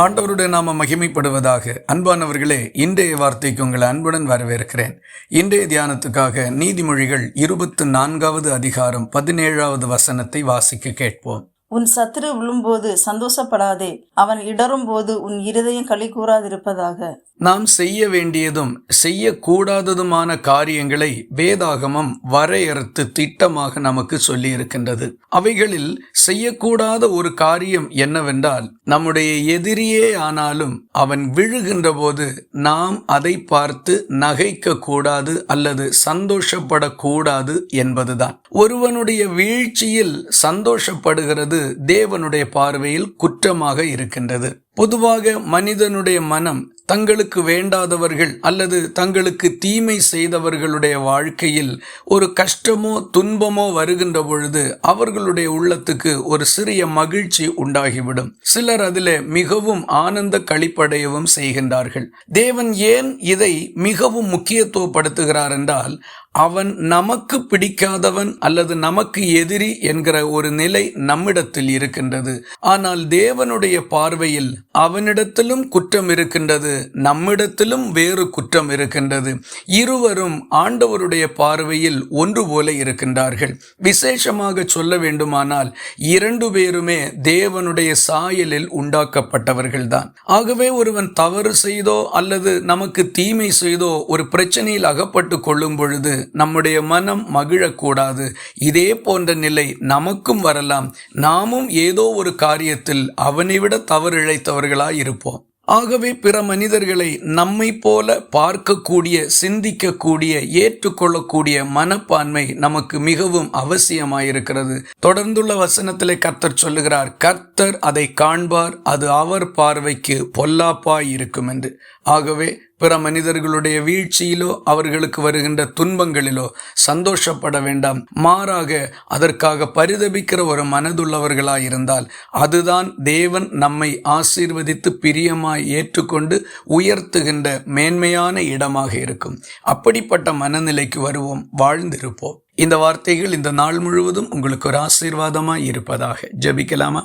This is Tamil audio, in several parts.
ஆண்டவருடைய நாம மகிமைப்படுவதாக. அன்பானவர்களே, இன்றைய வார்த்தைக்கு உங்களை அன்புடன் வரவேற்கிறேன். இன்றைய தியானத்துக்காக நீதிமொழிகள் 24வது அதிகாரம் 17வது வசனத்தை வாசிக்க கேட்போம். உன் சத்துரு விழும்போது சந்தோஷப்படாதே, அவன் இடரும் போது உன் இருதயம் களி கூறாதிருப்பதாக. நாம் செய்ய வேண்டியதும் செய்யக்கூடாததுமான காரியங்களை வேதாகமம் வரையறுத்து திட்டமாக நமக்கு சொல்லி இருக்கின்றது. அவைகளில் செய்யக்கூடாத ஒரு காரியம் என்னவென்றால், நம்முடைய எதிரியே ஆனாலும் அவன் விழுகின்ற போது நாம் அதை பார்த்து நகைக்க கூடாது அல்லது சந்தோஷப்படக்கூடாது என்பதுதான். ஒருவனுடைய வீழ்ச்சியில் சந்தோஷப்படுகிறது தேவனுடைய பார்வையில் குற்றமாக இருக்கின்றது. பொதுவாக மனிதனுடைய மனம் தங்களுக்கு வேண்டாதவர்கள் அல்லது தங்களுக்கு தீமை செய்தவர்களுடைய வாழ்க்கையில் ஒரு கஷ்டமோ துன்பமோ வருகின்ற பொழுது அவர்களுடைய உள்ளத்துக்கு ஒரு சிறிய மகிழ்ச்சி உண்டாகிவிடும். சிலர் அதில் மிகவும் ஆனந்த களிப்படையவும் செய்கின்றார்கள். தேவன் ஏன் இதை மிகவும் முக்கியத்துவப்படுத்துகிறார் என்றால், அவன் நமக்கு பிடிக்காதவன் அல்லது நமக்கு எதிரி என்கிற ஒரு நிலை நம்மிடத்தில் இருக்கின்றது. ஆனால் தேவனுடைய பார்வையில் அவனிடத்திலும் குற்றம் இருக்கின்றது, நம்மிடத்திலும் வேறு குற்றம் இருக்கின்றது. இருவரும் ஆண்டவருடைய பார்வையில் ஒன்று போல இருக்கின்றார்கள். விசேஷமாக சொல்ல வேண்டுமானால், இரண்டு பேருமே தேவனுடைய சாயலில் உண்டாக்கப்பட்டவர்கள்தான். ஆகவே ஒருவன் தவறு செய்தோ அல்லது நமக்கு தீமை செய்தோ ஒரு பிரச்சனையில் அகப்பட்டு கொள்ளும் பொழுது நம்முடைய மனம் மகிழக்கூடாது. இதே போன்ற நிலை நமக்கும் வரலாம். நாமும் ஏதோ ஒரு காரியத்தில் அவனை விட தவறிழைத்தவர்களாய் இருப்போம். ஆகவே பிற மனிதர்களை நம்மை போல பார்க்கக்கூடிய, சிந்திக்கக்கூடிய, ஏற்றுக்கொள்ளக்கூடிய மனப்பான்மை நமக்கு மிகவும் அவசியமாயிருக்கிறது. தொடர்ந்துள்ள வசனத்திலே கர்த்தர் சொல்லுகிறார், கர்த்தர் அதை காண்பார், அது அவர் பார்வைக்கு பொல்லாப்பாய் இருக்கும் என்று. ஆகவே பிற மனிதர்களுடைய வீழ்ச்சியிலோ அவர்களுக்கு வருகின்ற துன்பங்களிலோ சந்தோஷப்பட வேண்டாம். மாறாக அதற்காக பரிதபிக்கிற ஒரு மனதுள்ளவர்களாயிருந்தால் அதுதான் தேவன் நம்மை ஆசீர்வதித்து பிரியமாய் ஏற்றுக்கொண்டு உயர்த்துகின்ற மேன்மையான இடமாக இருக்கும். அப்படிப்பட்ட மனநிலைக்கு வருவோம், வாழ்ந்திருப்போம். இந்த வார்த்தைகள் இந்த நாள் முழுவதும் உங்களுக்கு ஒரு ஆசீர்வாதமாய் இருப்பதாக. ஜெபிக்கலாமா?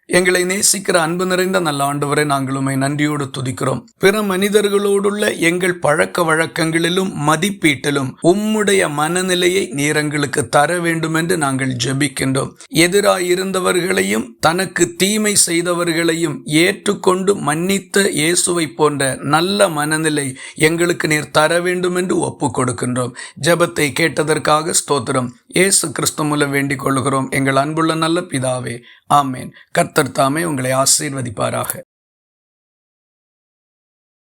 எங்களை நேசிக்கிற அன்பு நிறைந்த நல்ல ஆண்டவரை, நாங்கள் உம்மை நன்றியோடு துதிக்கிறோம். பிற மனிதர்களோடுள்ள எங்கள் பழக்க வழக்கங்களிலும் மதிப்பீட்டிலும் உம்முடைய மனநிலையை நீர் எங்களுக்கு தர வேண்டும் என்று நாங்கள் ஜெபிக்கின்றோம். எதிராயிருந்தவர்களையும் தனக்கு தீமை செய்தவர்களையும் ஏற்றுக்கொண்டு மன்னித்த இயேசுவை போன்ற நல்ல மனநிலை எங்களுக்கு நீர் தர வேண்டும் என்று ஒப்பு கொடுக்கின்றோம். ஜெபத்தை கேட்டதற்காக ஸ்தோத்திரம். இயேசு கிறிஸ்து மூலம் வேண்டிக் கொள்கிறோம் எங்கள் அன்புள்ள நல்ல பிதாவே, ஆமேன். கர்த்தர் தாமே உங்களை ஆசீர்வதிப்பாராக.